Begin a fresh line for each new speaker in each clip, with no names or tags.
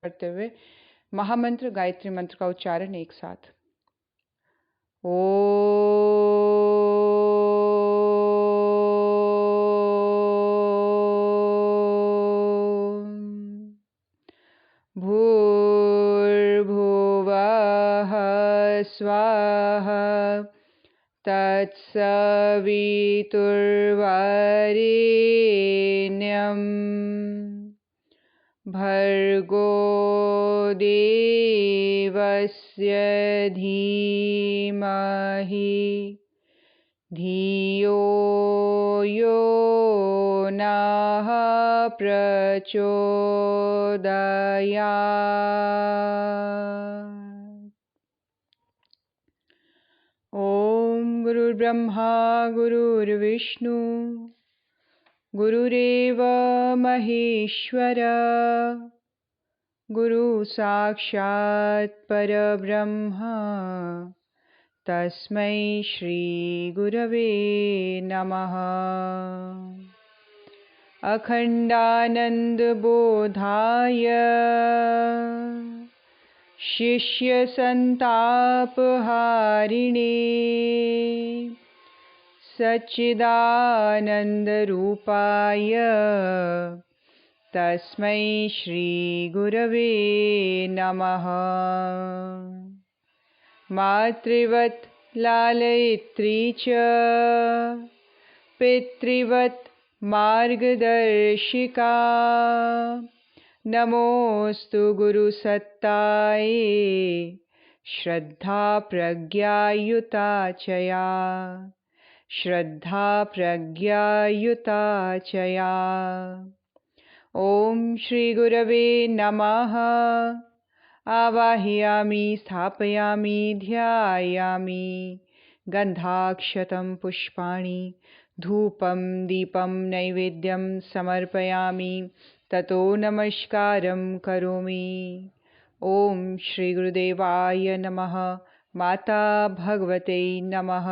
करते हुए महामंत्र गायत्री मंत्र का उच्चारण एक साथ। ओम भूर्भुवः स्वाहा तत्सवितुर्वरेण्यं भर्गो देवस्य धीमहि धियो यो नः प्रचोदयात्। ओम गुरुर्ब्रह्मा गुरुर्विष्णु गुरुरेव महेश्वर गुरु साक्षात् परब्रह्म तस्मै श्री गुरवे नमः। अखंडानंद बोधाय शिष्य संतापहारिणे सच्चिदानंद रूपाय तस्मै श्री गुरवे नमः। मातृवत् लालयित्री च पितृवत् मार्गदर्शिका नमोस्तु गुरुसत्तायै श्रद्धा प्रज्ञायुता चया श्रद्धा प्रज्ञायुता चया। ओम श्री गुरवे नमः। आवाहयामि स्थापयामि ध्यायामि गंधाक्षतं पुष्पाणि धूपं दीपं नैवेद्यं समर्पयामि ततो नमस्कारं करोमि। ओम श्री गुरुदेवाय नमः। माता भगवते नमः।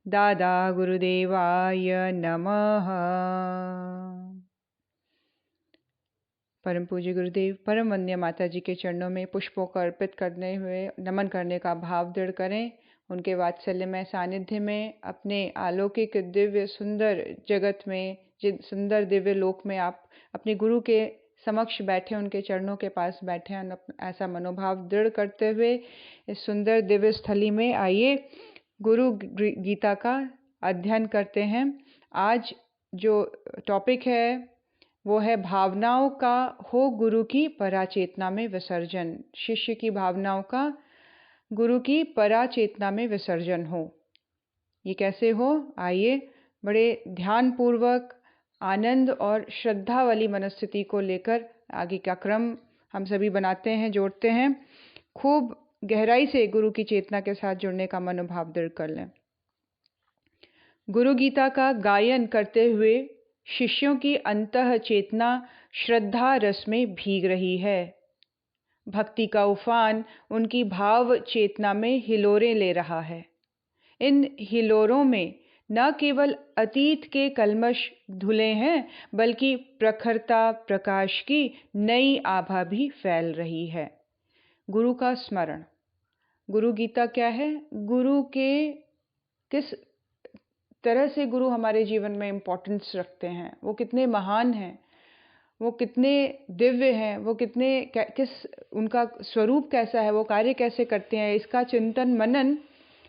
दादा गुरुदेवाय नमः। परम पूज्य गुरुदेव परम वंद्य माता जी के चरणों में पुष्पों को अर्पित करने हुए नमन करने का भाव दृढ़ करें। उनके वात्सल्य में सानिध्य में अपने अलौकिक दिव्य सुंदर जगत में सुंदर दिव्य लोक में आप अपने गुरु के समक्ष बैठे, उनके चरणों के पास बैठे हैं। ऐसा मनोभाव दृढ़ करते हुए इस सुंदर दिव्य स्थली में आइए गुरु गीता का अध्ययन करते हैं। आज जो टॉपिक है वो है भावनाओं का हो गुरु की पराचेतना में विसर्जन। शिष्य की भावनाओं का गुरु की पराचेतना में विसर्जन हो। ये कैसे हो? आइए बड़े ध्यान पूर्वक आनंद और श्रद्धा वाली मनस्थिति को लेकर आगे का क्रम हम सभी बनाते हैं, जोड़ते हैं। खूब गहराई से गुरु की चेतना के साथ जुड़ने का मनोभाव दृढ़ कर लें। गुरु गीता का गायन करते हुए शिष्यों की अंतः चेतना श्रद्धा रस में भीग रही है। भक्ति का उफान उनकी भाव चेतना में हिलोरें ले रहा है। इन हिलोरों में न केवल अतीत के कल्मश धुले हैं, बल्कि प्रखरता प्रकाश की नई आभा भी फैल रही है। गुरु का स्मरण। गुरु गीता क्या है? गुरु के किस तरह से गुरु हमारे जीवन में इम्पोर्टेंस रखते हैं, वो कितने महान हैं, वो कितने दिव्य हैं, वो कितने किस उनका स्वरूप कैसा है, वो कार्य कैसे करते हैं, इसका चिंतन मनन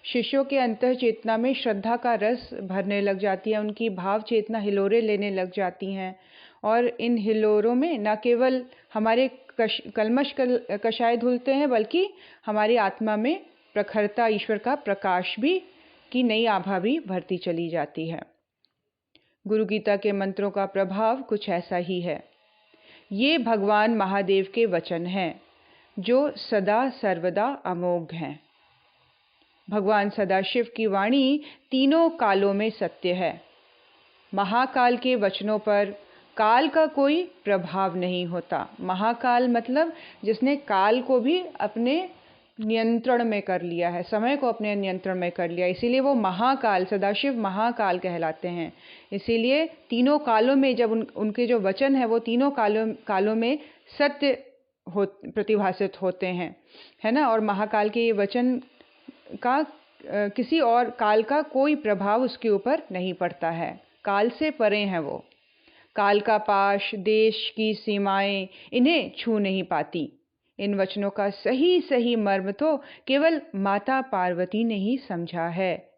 शिष्यों के अंतः चेतना में श्रद्धा का रस भरने लग जाती है। उनकी भाव चेतना हिलोरे लेने लग जाती हैं और इन हिलोरों में न केवल हमारे कल्मश कषाय धुलते हैं, बल्कि हमारी आत्मा में प्रखरता, ईश्वर का प्रकाश भी की नई आभा भी भरती चली जाती है। गुरु गीता के मंत्रों का प्रभाव कुछ ऐसा ही है। ये भगवान महादेव के वचन हैं जो सदा सर्वदा अमोघ हैं। भगवान सदाशिव की वाणी तीनों कालों में सत्य है। महाकाल के वचनों पर काल का कोई प्रभाव नहीं होता। महाकाल मतलब जिसने काल को भी अपने नियंत्रण में कर लिया है, समय को अपने नियंत्रण में कर लिया, इसीलिए वो महाकाल, सदाशिव महाकाल कहलाते हैं। इसीलिए तीनों कालों में जब उनके जो वचन है वो तीनों कालों में सत्य प्रतिभासित होते हैं, है ना। और महाकाल के ये वचन का किसी और काल का कोई प्रभाव उसके ऊपर नहीं पड़ता है। काल से परे हैं वो। काल का पाश, देश की सीमाएं इन्हें छू नहीं पाती। इन वचनों का सही सही मर्म तो केवल माता पार्वती ने ही समझा है,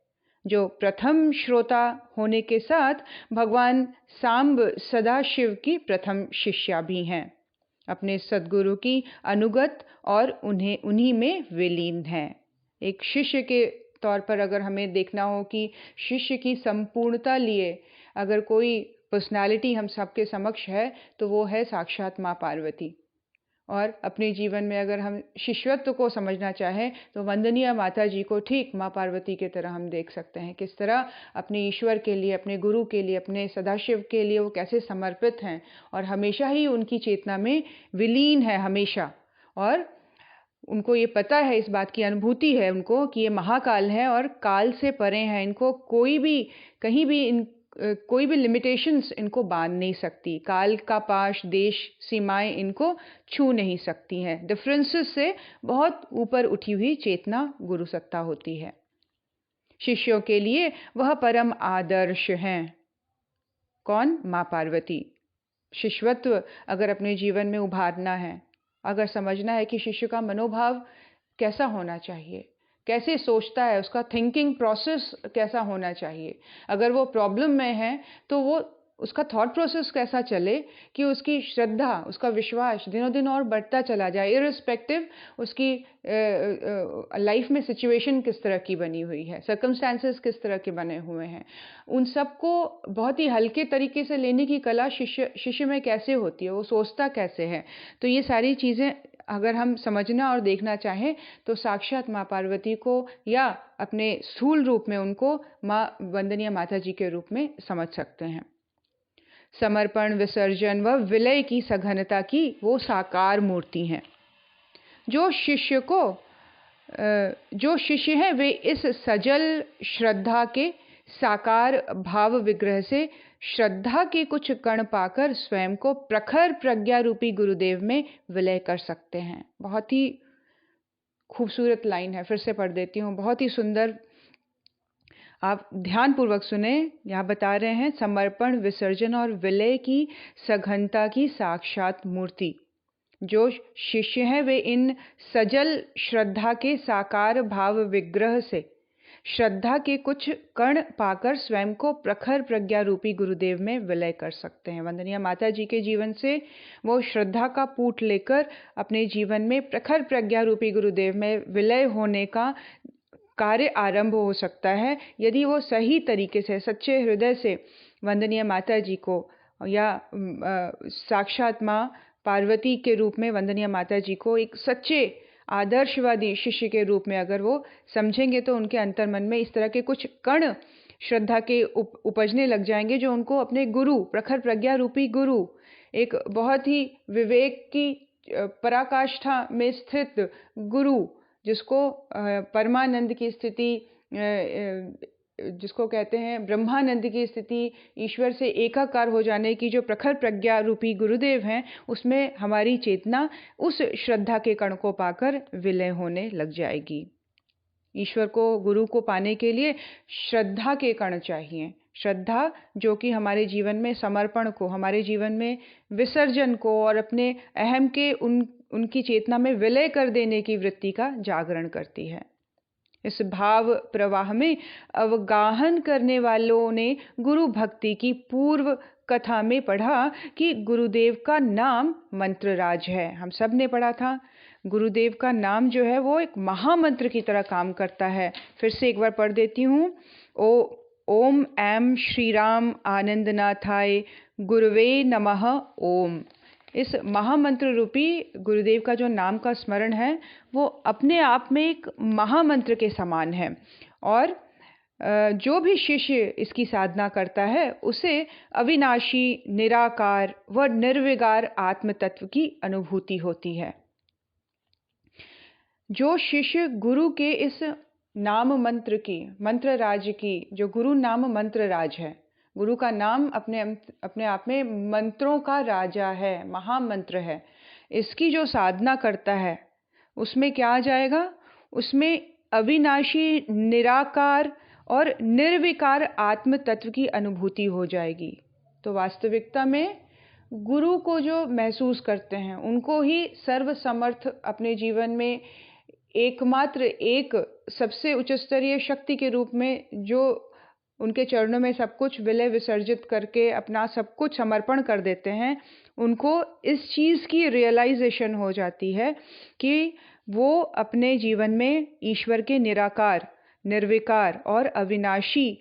जो प्रथम श्रोता होने के साथ भगवान सांब सदाशिव की प्रथम शिष्या भी हैं। अपने सद्गुरु की अनुगत और उन्हीं में विलीन हैं। एक शिष्य के तौर पर अगर हमें देखना हो कि शिष्य की संपूर्णता लिए अगर कोई पर्सनालिटी हम सबके समक्ष है तो वो है साक्षात माँ पार्वती। और अपने जीवन में अगर हम शिष्यत्व को समझना चाहें तो वंदनीय माता जी को ठीक माँ पार्वती की तरह हम देख सकते हैं। किस तरह अपने ईश्वर के लिए, अपने गुरु के लिए, अपने सदाशिव के लिए वो कैसे समर्पित हैं और हमेशा ही उनकी चेतना में विलीन है हमेशा। और उनको ये पता है, इस बात की अनुभूति है उनको कि ये महाकाल है और काल से परे हैं। इनको कोई भी कहीं भी कोई भी लिमिटेशंस इनको बांध नहीं सकती। काल का पाश, देश, सीमाएं इनको छू नहीं सकती हैं। डिफरेंसेस से बहुत ऊपर उठी हुई चेतना गुरु सत्ता होती है। शिष्यों के लिए वह परम आदर्श हैं। कौन? माँ पार्वती। शिष्यत्व अगर अपने जीवन में उभारना है, अगर समझना है कि शिष्य का मनोभाव कैसा होना चाहिए, कैसे सोचता है, उसका थिंकिंग प्रोसेस कैसा होना चाहिए, अगर वो प्रॉब्लम में है तो वो उसका थॉट प्रोसेस कैसा चले कि उसकी श्रद्धा, उसका विश्वास दिनों दिन और बढ़ता चला जाए, इररिस्पेक्टिव उसकी लाइफ में सिचुएशन किस तरह की बनी हुई है, सर्कमस्टांसेस किस तरह के बने हुए हैं, उन सबको बहुत ही हल्के तरीके से लेने की कला शिष्य में कैसे होती है, वो सोचता कैसे है। तो ये सारी चीज़ें अगर हम समझना और देखना चाहें तो साक्षात माँ पार्वती को या अपने स्थूल रूप में उनको माँ वंदनीय माता जी के रूप में समझ सकते हैं। समर्पण, विसर्जन व विलय की सघनता की वो साकार मूर्ति हैं। जो शिष्य हैं वे इस सजल श्रद्धा के साकार भाव विग्रह से श्रद्धा के कुछ कण पाकर स्वयं को प्रखर प्रज्ञा रूपी गुरुदेव में विलय कर सकते हैं। बहुत ही खूबसूरत लाइन है, फिर से पढ़ देती हूँ, बहुत ही सुंदर। आप ध्यानपूर्वक सुने। यहाँ बता रहे हैं, समर्पण, विसर्जन और विलय की सघनता की साक्षात मूर्ति। जो शिष्य हैं वे इन सजल श्रद्धा के साकार भाव विग्रह से श्रद्धा के कुछ कण पाकर स्वयं को प्रखर प्रज्ञा रूपी गुरुदेव में विलय कर सकते हैं। वंदनीय माता जी के जीवन से वो श्रद्धा का पूट लेकर अपने जीवन में प्रखर प्रज्ञा रूपी गुरुदेव में विलय होने का कार्य आरंभ हो सकता है, यदि वो सही तरीके से, सच्चे हृदय से वंदनीय माता जी को या साक्षात माँ पार्वती के रूप में वंदनीय माता जी को एक सच्चे आदर्शवादी शिष्य के रूप में अगर वो समझेंगे तो उनके अंतर्मन में इस तरह के कुछ कण श्रद्धा के उपजने लग जाएंगे, जो उनको अपने गुरु, प्रखर प्रज्ञा रूपी गुरु, एक बहुत ही विवेक की पराकाष्ठा में स्थित गुरु, जिसको परमानंद की स्थिति, जिसको कहते हैं ब्रह्मानंद की स्थिति, ईश्वर से एकाकार हो जाने की जो प्रखर प्रज्ञा रूपी गुरुदेव हैं, उसमें हमारी चेतना उस श्रद्धा के कण को पाकर विलय होने लग जाएगी। ईश्वर को, गुरु को पाने के लिए श्रद्धा के कण चाहिए। श्रद्धा जो कि हमारे जीवन में समर्पण को, हमारे जीवन में विसर्जन को और अपने अहम के उनकी चेतना में विलय कर देने की वृत्ति का जागरण करती है। इस भाव प्रवाह में अवगाहन करने वालों ने गुरु भक्ति की पूर्व कथा में पढ़ा कि गुरुदेव का नाम मंत्रराज है। हम सब ने पढ़ा था, गुरुदेव का नाम जो है वो एक महामंत्र की तरह काम करता है। फिर से एक बार पढ़ देती हूँ। ओम ऐम श्री राम आनंदनाथाय गुरुवे नमः ओम। इस महामंत्र रूपी गुरुदेव का जो नाम का स्मरण है वो अपने आप में एक महामंत्र के समान है, और जो भी शिष्य इसकी साधना करता है उसे अविनाशी, निराकार व निर्विकार आत्म तत्व की अनुभूति होती है। जो शिष्य गुरु के इस नाम मंत्र की, मंत्र राज की, जो गुरु नाम मंत्र राज है, गुरु का नाम अपने आप में मंत्रों का राजा है, महामंत्र है। इसकी जो साधना करता है उसमें क्या आ जाएगा? उसमें अविनाशी, निराकार और निर्विकार आत्म तत्व की अनुभूति हो जाएगी। तो वास्तविकता में गुरु को जो महसूस करते हैं उनको ही सर्वसमर्थ अपने जीवन में एकमात्र एक सबसे उच्च स्तरीय शक्ति के रूप में, जो उनके चरणों में सब कुछ विलय विसर्जित करके अपना सब कुछ समर्पण कर देते हैं, उनको इस चीज़ की रियलाइजेशन हो जाती है कि वो अपने जीवन में ईश्वर के निराकार, निर्विकार और अविनाशी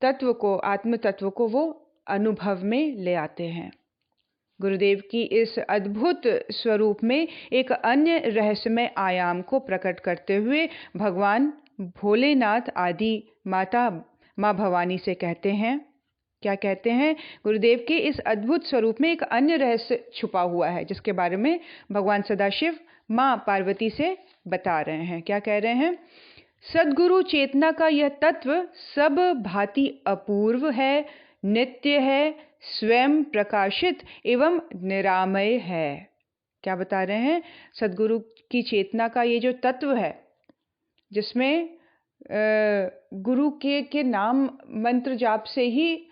तत्व को, आत्म तत्व को वो अनुभव में ले आते हैं। गुरुदेव की इस अद्भुत स्वरूप में एक अन्य रहस्यमय आयाम को प्रकट करते हुए भगवान भोलेनाथ आदि माता माँ भवानी से कहते हैं, क्या कहते हैं? गुरुदेव के इस अद्भुत स्वरूप में एक अन्य रहस्य छुपा हुआ है जिसके बारे में भगवान सदाशिव माँ पार्वती से बता रहे हैं। क्या कह रहे हैं? सद्गुरु चेतना का यह तत्व सब भांति अपूर्व है, नित्य है, स्वयं प्रकाशित एवं निरामय है। क्या बता रहे हैं? सद्गुरु की चेतना का ये जो तत्व है, जिसमें गुरु के नाम मंत्र जाप से ही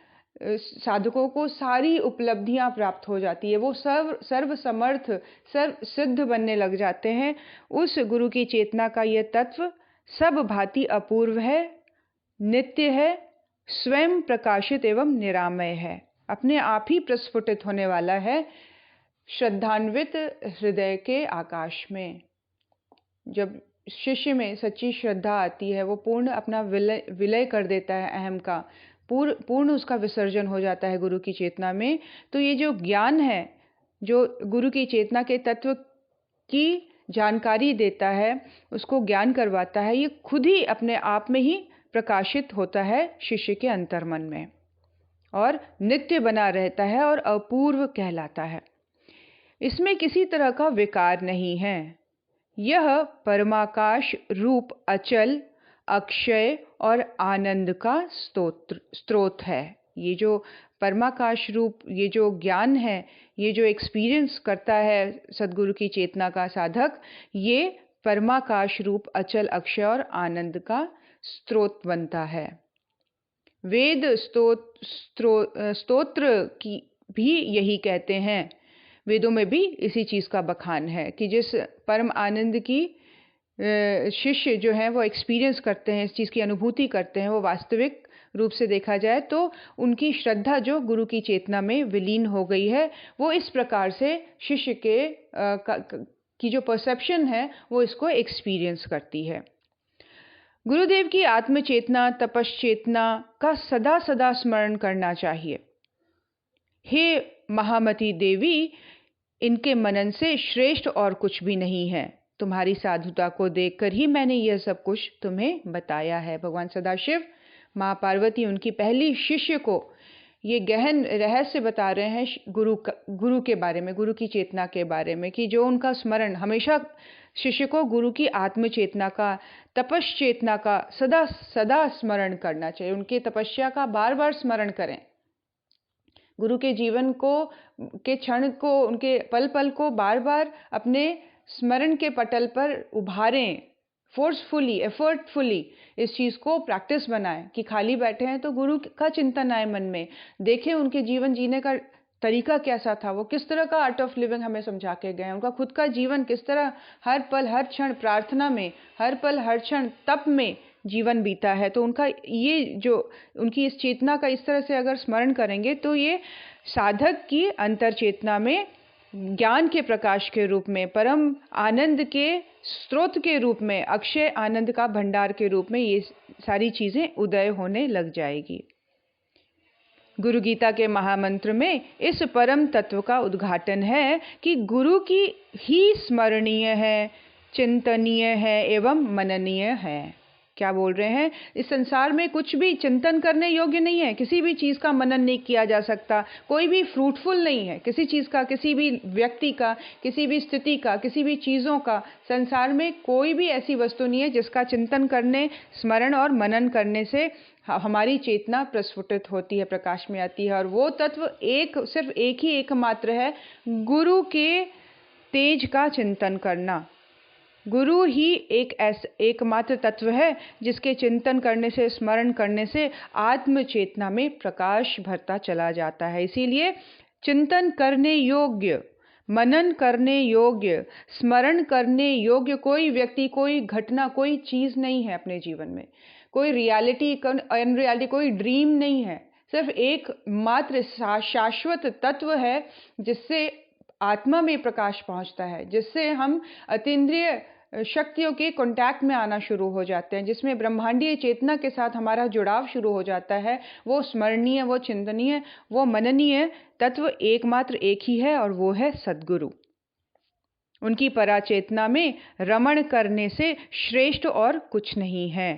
साधकों को सारी उपलब्धियां प्राप्त हो जाती है, वो सर्व समर्थ, सर्व सिद्ध बनने लग जाते हैं। उस गुरु की चेतना का यह तत्व सब भांति अपूर्व है, नित्य है, स्वयं प्रकाशित एवं निरामय है, अपने आप ही प्रस्फुटित होने वाला है श्रद्धान्वित हृदय के आकाश में। जब शिष्य में सच्ची श्रद्धा आती है, वो पूर्ण अपना विलय कर देता है अहम का, पूर्ण उसका विसर्जन हो जाता है गुरु की चेतना में। तो ये जो ज्ञान है, जो गुरु की चेतना के तत्व की जानकारी देता है, उसको ज्ञान करवाता है, ये खुद ही अपने आप में ही प्रकाशित होता है शिष्य के अंतर्मन में और नित्य बना रहता है और अपूर्व कहलाता है। इसमें किसी तरह का विकार नहीं है। यह परमाकाश रूप अचल, अक्षय और आनंद का स्रोत है। ये जो परमाकाश रूप, ये जो ज्ञान है, ये जो एक्सपीरियंस करता है सद्गुरु की चेतना का साधक, ये परमाकाश रूप अचल, अक्षय और आनंद का स्रोत बनता है। वेद स्तोत्र की भी यही कहते हैं, वेदों में भी इसी चीज़ का बखान है कि जिस परम आनंद की शिष्य जो हैं वो एक्सपीरियंस करते हैं, इस चीज़ की अनुभूति करते हैं, वो वास्तविक रूप से देखा जाए तो उनकी श्रद्धा जो गुरु की चेतना में विलीन हो गई है, वो इस प्रकार से शिष्य की जो परसेप्शन है वो इसको एक्सपीरियंस करती है। गुरुदेव की आत्मचेतना, तपश्चेतना का सदा सदा स्मरण करना चाहिए। हे महामती देवी, इनके मनन से श्रेष्ठ और कुछ भी नहीं है। तुम्हारी साधुता को देखकर ही मैंने यह सब कुछ तुम्हें बताया है। भगवान सदाशिव, माँ पार्वती उनकी पहली शिष्य को ये गहन रहस्य बता रहे हैं गुरु के बारे में, गुरु की चेतना के बारे में, कि जो उनका स्मरण हमेशा शिष्य को गुरु की आत्मचेतना का, तपश्चेतना का सदा सदा स्मरण करना चाहिए। उनकी तपस्या का बार बार स्मरण करें, गुरु के जीवन के क्षण को, उनके पल पल को बार बार अपने स्मरण के पटल पर उभारें, फोर्सफुली, एफर्टफुली इस चीज़ को प्रैक्टिस बनाएं कि खाली बैठे हैं तो गुरु का चिंतन आए मन में, देखें उनके जीवन जीने का तरीका कैसा था, वो किस तरह का आर्ट ऑफ लिविंग हमें समझा के गए, उनका खुद का जीवन किस तरह हर पल हर क्षण प्रार्थना में, हर पल हर क्षण तप में जीवन बीता है। तो उनका ये जो उनकी इस चेतना का इस तरह से अगर स्मरण करेंगे तो ये साधक की अंतर चेतना में ज्ञान के प्रकाश के रूप में, परम आनंद के स्रोत के रूप में, अक्षय आनंद का भंडार के रूप में ये सारी चीज़ें उदय होने लग जाएगी। गुरु गीता के महामंत्र में इस परम तत्व का उद्घाटन है कि गुरु की ही स्मरणीय है, चिंतनीय है एवं मननीय है। क्या बोल रहे हैं? इस संसार में कुछ भी चिंतन करने योग्य नहीं है, किसी भी चीज़ का मनन नहीं किया जा सकता, कोई भी फ्रूटफुल नहीं है किसी चीज़ का, किसी भी व्यक्ति का, किसी भी स्थिति का, किसी भी चीज़ों का। संसार में कोई भी ऐसी वस्तु नहीं है जिसका चिंतन करने, स्मरण और मनन करने से हमारी चेतना प्रस्फुटित होती है, प्रकाश में आती है। और वो तत्व सिर्फ एक ही एकमात्र है, गुरु के तेज का चिंतन करना। गुरु ही एकमात्र तत्व है जिसके चिंतन करने से, स्मरण करने से आत्म चेतना में प्रकाश भरता चला जाता है। इसीलिए चिंतन करने योग्य, मनन करने योग्य, स्मरण करने योग्य कोई व्यक्ति, कोई घटना, कोई चीज़ नहीं है अपने जीवन में। कोई रियलिटी, अनरियलिटी, कोई ड्रीम नहीं है। सिर्फ एक मात्र शाश्वत तत्व है जिससे आत्मा में प्रकाश पहुंचता है, जिससे हम अतीन्द्रिय शक्तियों के कांटेक्ट में आना शुरू हो जाते हैं, जिसमें ब्रह्मांडीय चेतना के साथ हमारा जुड़ाव शुरू हो जाता है। वो स्मरणीय, वो चिंतनीय, वो मननीय तत्व एकमात्र एक ही है और वो है सद्गुरु। उनकी पराचेतना में रमण करने से श्रेष्ठ और कुछ नहीं है।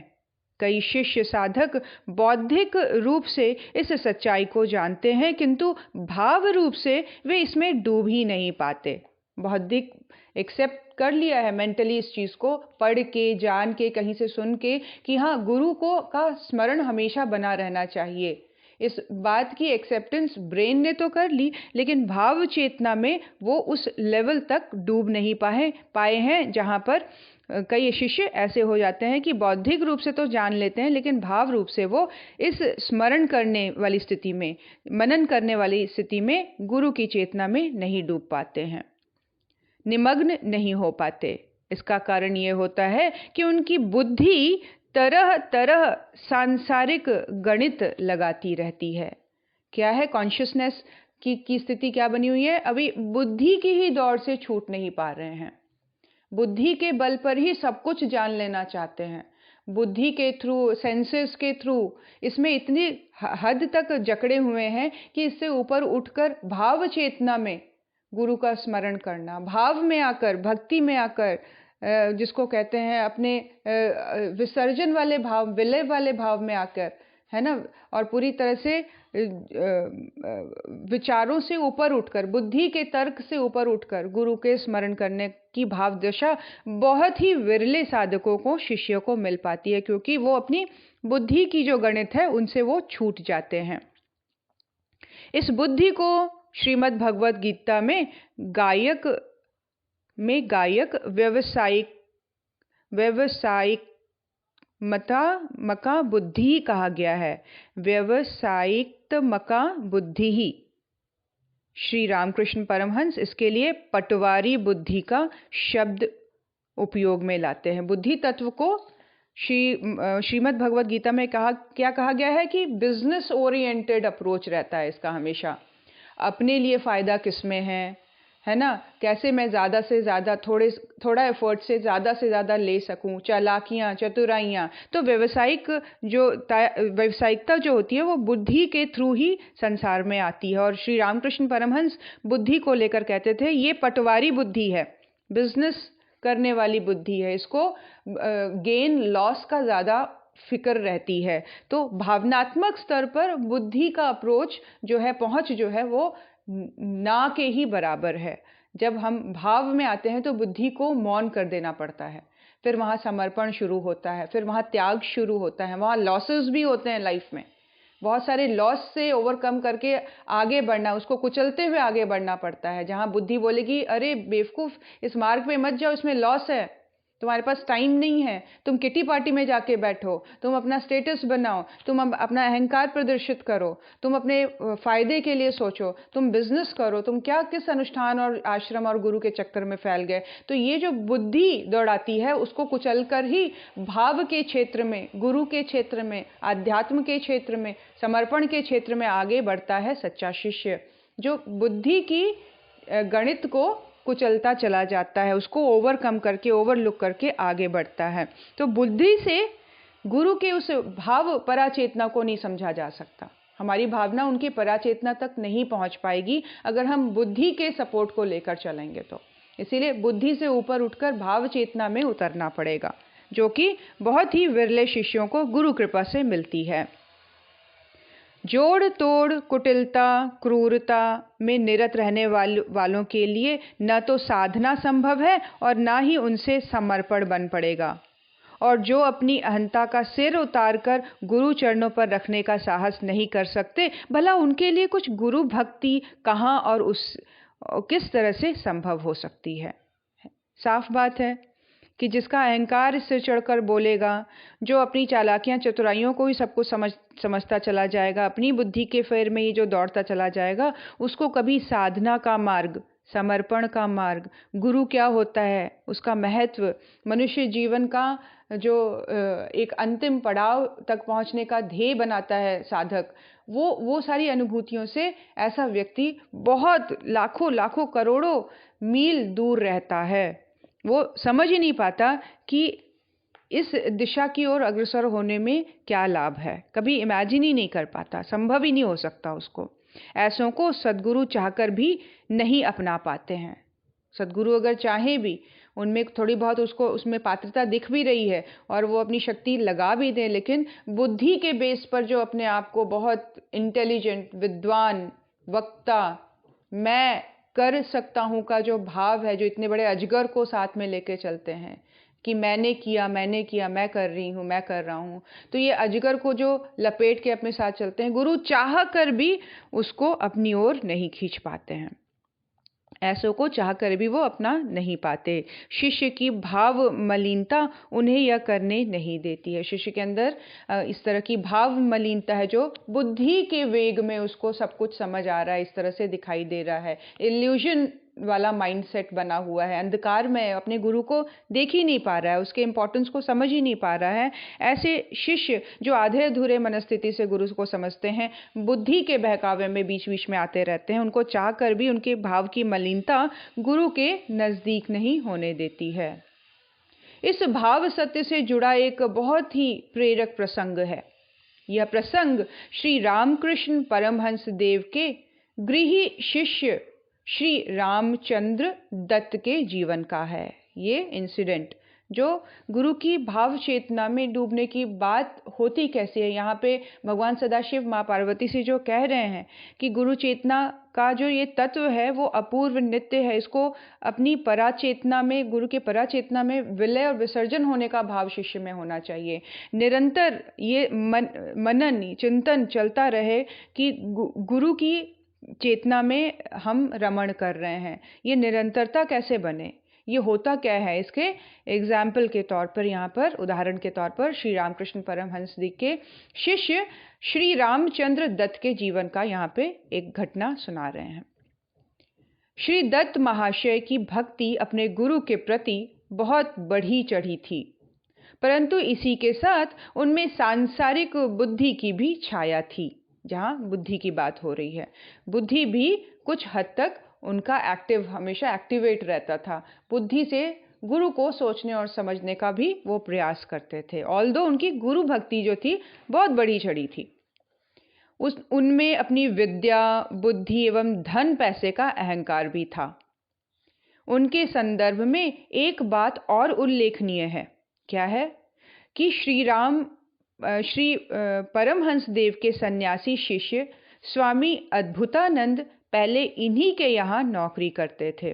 कई शिष्य साधक बौद्धिक रूप से इस सच्चाई को जानते हैं, किंतु भाव रूप से वे इसमें डूब ही नहीं पाते। बौद्धिक एक्सेप्ट कर लिया है मेंटली इस चीज़ को, पढ़ के, जान के, कहीं से सुन के कि हाँ, गुरु का स्मरण हमेशा बना रहना चाहिए। इस बात की एक्सेप्टेंस ब्रेन ने तो कर ली, लेकिन भाव चेतना में वो उस लेवल तक डूब नहीं पाए हैं, जहाँ पर कई शिष्य ऐसे हो जाते हैं कि बौद्धिक रूप से तो जान लेते हैं, लेकिन भाव रूप से वो इस स्मरण करने वाली स्थिति में, मनन करने वाली स्थिति में गुरु की चेतना में नहीं डूब पाते हैं, निमग्न नहीं हो पाते। इसका कारण ये होता है कि उनकी बुद्धि तरह तरह सांसारिक गणित लगाती रहती है। क्या है कॉन्शियसनेस की स्थिति क्या बनी हुई है? अभी बुद्धि की ही दौड़ से छूट नहीं पा रहे हैं। बुद्धि के बल पर ही सब कुछ जान लेना चाहते हैं। बुद्धि के थ्रू, सेंसेस के थ्रू इसमें इतनी हद तक जकड़े हुए हैं कि इससे ऊपर उठकर भाव चेतना में गुरु का स्मरण करना, भाव में आकर, भक्ति में आकर, जिसको कहते हैं अपने विसर्जन वाले भाव, विलय वाले भाव में आकर, है ना, और पूरी तरह से विचारों से ऊपर उठकर, बुद्धि के तर्क से ऊपर उठकर गुरु के स्मरण करने की भाव दशा बहुत ही विरले साधकों को, शिष्यों को मिल पाती है, क्योंकि वो अपनी बुद्धि की जो गणित है उनसे वो छूट जाते हैं। इस बुद्धि को श्रीमद् भगवद गीता में गायक व्यवसायिक मका बुद्धि कहा गया है। व्यवसायिक मका बुद्धि ही। श्री रामकृष्ण परमहंस इसके लिए पटवारी बुद्धि का शब्द उपयोग में लाते हैं। बुद्धि तत्व को श्रीमद् भगवद गीता में क्या कहा गया है कि बिजनेस ओरिएंटेड अप्रोच रहता है इसका हमेशा। अपने लिए फ़ायदा किसमें है ना, कैसे मैं ज़्यादा से ज़्यादा थोड़ा एफर्ट से ज़्यादा ले सकूं, चालाकियाँ, चतुराइयाँ। तो व्यावसायिकता जो होती है वो बुद्धि के थ्रू ही संसार में आती है। और श्री रामकृष्ण परमहंस बुद्धि को लेकर कहते थे ये पटवारी बुद्धि है, बिजनेस करने वाली बुद्धि है। इसको गेन लॉस का ज़्यादा फिक्र रहती है। तो भावनात्मक स्तर पर बुद्धि का अप्रोच जो है, पहुंच जो है, वो ना के ही बराबर है। जब हम भाव में आते हैं तो बुद्धि को मौन कर देना पड़ता है, फिर वहाँ समर्पण शुरू होता है, फिर वहाँ त्याग शुरू होता है, वहाँ लॉसेस भी होते हैं लाइफ में। बहुत सारे लॉस से ओवरकम करके आगे बढ़ना, उसको कुचलते हुए आगे बढ़ना पड़ता है। जहाँ बुद्धि बोलेगी अरे बेवकूफ़, इस मार्ग पे मत जाओ, इसमें लॉस है, तुम्हारे पास टाइम नहीं है, तुम किटी पार्टी में जाके बैठो, तुम अपना स्टेटस बनाओ, तुम अपना अहंकार प्रदर्शित करो, तुम अपने फ़ायदे के लिए सोचो, तुम बिजनेस करो, तुम क्या किस अनुष्ठान और आश्रम और गुरु के चक्कर में फैल गए। तो ये जो बुद्धि दौड़ाती है उसको कुचलकर ही भाव के क्षेत्र में, गुरु के क्षेत्र में, आध्यात्म के क्षेत्र में, समर्पण के क्षेत्र में आगे बढ़ता है सच्चा शिष्य, जो बुद्धि की गणित को कुचलता चला जाता है, उसको ओवरकम करके, ओवरलुक करके आगे बढ़ता है। तो बुद्धि से गुरु के उस भाव पराचेतना को नहीं समझा जा सकता। हमारी भावना उनकी पराचेतना तक नहीं पहुंच पाएगी अगर हम बुद्धि के सपोर्ट को लेकर चलेंगे तो। इसीलिए बुद्धि से ऊपर उठकर भाव चेतना में उतरना पड़ेगा, जो कि बहुत ही विरले शिष्यों को गुरु कृपा से मिलती है। जोड़ तोड़, कुटिलता, क्रूरता में निरत रहने वालों के लिए न तो साधना संभव है और न ही उनसे समर्पण बन पड़ेगा। और जो अपनी अहंता का सिर उतारकर गुरु चरणों पर रखने का साहस नहीं कर सकते, भला उनके लिए कुछ गुरु भक्ति कहाँ और किस तरह से संभव हो सकती है। साफ बात है कि जिसका अहंकार सिर चढ़कर बोलेगा, जो अपनी चालाकियां चतुराइयों को ही सब कुछ समझता चला जाएगा, अपनी बुद्धि के फेर में ही जो दौड़ता चला जाएगा, उसको कभी साधना का मार्ग, समर्पण का मार्ग, गुरु क्या होता है, उसका महत्व, मनुष्य जीवन का जो एक अंतिम पड़ाव तक पहुंचने का ध्येय बनाता है साधक, वो सारी अनुभूतियों से ऐसा व्यक्ति बहुत लाखों लाखों करोड़ों मील दूर रहता है। वो समझ ही नहीं पाता कि इस दिशा की ओर अग्रसर होने में क्या लाभ है, कभी इमेजिन ही नहीं कर पाता, संभव ही नहीं हो सकता उसको। ऐसों को सद्गुरु चाहकर भी नहीं अपना पाते हैं। सद्गुरु अगर चाहे भी, उनमें थोड़ी बहुत उसको उसमें पात्रता दिख भी रही है और वो अपनी शक्ति लगा भी दें, लेकिन बुद्धि के बेस पर जो अपने आप को बहुत इंटेलिजेंट, विद्वान, वक्ता, मैं कर सकता हूं का जो भाव है, जो इतने बड़े अजगर को साथ में लेके चलते हैं कि मैंने किया, मैं कर रही हूं, मैं कर रहा हूं, तो ये अजगर को जो लपेट के अपने साथ चलते हैं, गुरु चाह कर भी उसको अपनी ओर नहीं खींच पाते हैं। ऐसों को चाहकर भी वो अपना नहीं पाते। शिष्य की भाव मलिनता उन्हें यह करने नहीं देती है। शिष्य के अंदर इस तरह की भाव मलिनता है जो बुद्धि के वेग में उसको सब कुछ समझ आ रहा है, इस तरह से दिखाई दे रहा है। इल्यूजन वाला माइंडसेट बना हुआ है, अंधकार में अपने गुरु को देख ही नहीं पा रहा है, उसके इंपॉर्टेंस को समझ ही नहीं पा रहा है। ऐसे शिष्य जो आधे अधूरे मनस्थिति से गुरु को समझते हैं, बुद्धि के बहकावे में बीच बीच में आते रहते हैं, उनको चाह कर भी उनके भाव की मलिनता गुरु के नजदीक नहीं होने देती है। इस भाव सत्य से जुड़ा एक बहुत ही प्रेरक प्रसंग है। यह प्रसंग श्री रामकृष्ण परमहंस देव के गृही शिष्य श्री रामचंद्र दत्त के जीवन का है। ये इंसिडेंट जो गुरु की भाव चेतना में डूबने की बात होती कैसे है, यहाँ पे भगवान सदाशिव माँ पार्वती से जो कह रहे हैं कि गुरु चेतना का जो ये तत्व है वो अपूर्व नित्य है, इसको अपनी पराचेतना में, गुरु के पराचेतना में विलय और विसर्जन होने का भाव शिष्य में होना चाहिए। निरंतर ये मनन चिंतन चलता रहे कि गुरु की चेतना में हम रमण कर रहे हैं, ये निरंतरता कैसे बने, ये होता क्या है। इसके एग्जाम्पल के तौर पर, यहाँ पर उदाहरण के तौर पर श्री रामकृष्ण परमहंस जी के शिष्य श्री रामचंद्र दत्त के जीवन का यहाँ पे एक घटना सुना रहे हैं। श्री दत्त महाशय की भक्ति अपने गुरु के प्रति बहुत बढ़ी चढ़ी थी, परंतु इसी के साथ उनमें सांसारिक बुद्धि की भी छाया थी। जहाँ बुद्धि की बात हो रही है, बुद्धि भी कुछ हद तक उनका हमेशा एक्टिवेट रहता था। बुद्धि से गुरु को सोचने और समझने का भी वो प्रयास करते थे, ऑल्दो उनकी गुरु भक्ति जो थी बहुत बढ़ी चढ़ी थी। उनमें अपनी विद्या, बुद्धि एवं धन पैसे का अहंकार भी था। उनके संदर्भ में एक बात और उल्लेखनीय है। क्या है कि श्री परमहंस देव के सन्यासी शिष्य स्वामी अद्भुतानंद पहले इन्हीं के यहाँ नौकरी करते थे।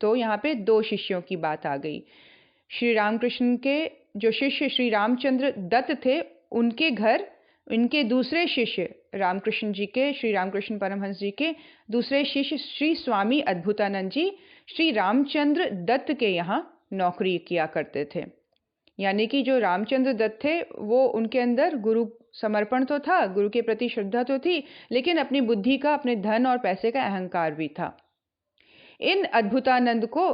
तो यहाँ पे दो शिष्यों की बात आ गई। श्री रामकृष्ण के जो शिष्य श्री रामचंद्र दत्त थे, उनके घर इनके दूसरे शिष्य रामकृष्ण जी के, श्री रामकृष्ण परमहंस जी के दूसरे शिष्य श्री स्वामी अद्भुतानंद जी श्री रामचंद्र दत्त के यहाँ नौकरी किया करते थे। यानी कि जो रामचंद्र दत्त थे वो, उनके अंदर गुरु समर्पण तो था, गुरु के प्रति श्रद्धा तो थी, लेकिन अपनी बुद्धि का, अपने धन और पैसे का अहंकार भी था। इन अद्भुतानंद को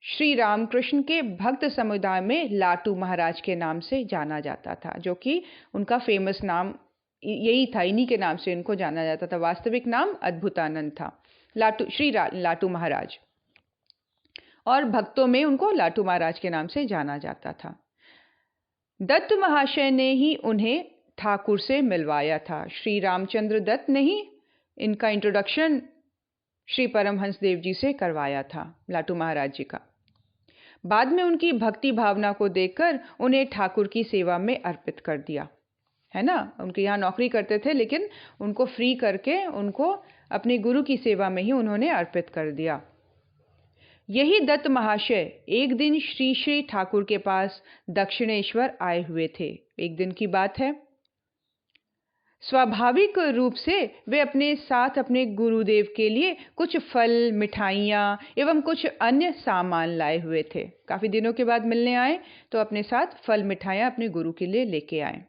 श्री रामकृष्ण के भक्त समुदाय में लाटू महाराज के नाम से जाना जाता था, जो कि उनका फेमस नाम यही था, इन्हीं के नाम से इनको जाना जाता था। वास्तविक नाम अद्भुतानंद था, लाटू महाराज, और भक्तों में उनको लाटू महाराज के नाम से जाना जाता था। दत्त महाशय ने ही उन्हें ठाकुर से मिलवाया था। श्री रामचंद्र दत्त ने ही इनका इंट्रोडक्शन श्री परमहंस देव जी से करवाया था, लाटू महाराज जी का। बाद में उनकी भक्ति भावना को देखकर उन्हें ठाकुर की सेवा में अर्पित कर दिया, है ना। उनके यहाँ नौकरी करते थे, लेकिन उनको फ्री करके उनको अपने गुरु की सेवा में ही उन्होंने अर्पित कर दिया। यही दत्त महाशय एक दिन श्री श्री ठाकुर के पास दक्षिणेश्वर आए हुए थे। एक दिन की बात है। स्वाभाविक रूप से वे अपने साथ अपने गुरुदेव के लिए कुछ फल, मिठाइयाँ एवं कुछ अन्य सामान लाए हुए थे। काफ़ी दिनों के बाद मिलने आए तो अपने साथ फल, मिठाइयाँ अपने गुरु के लिए लेके आए।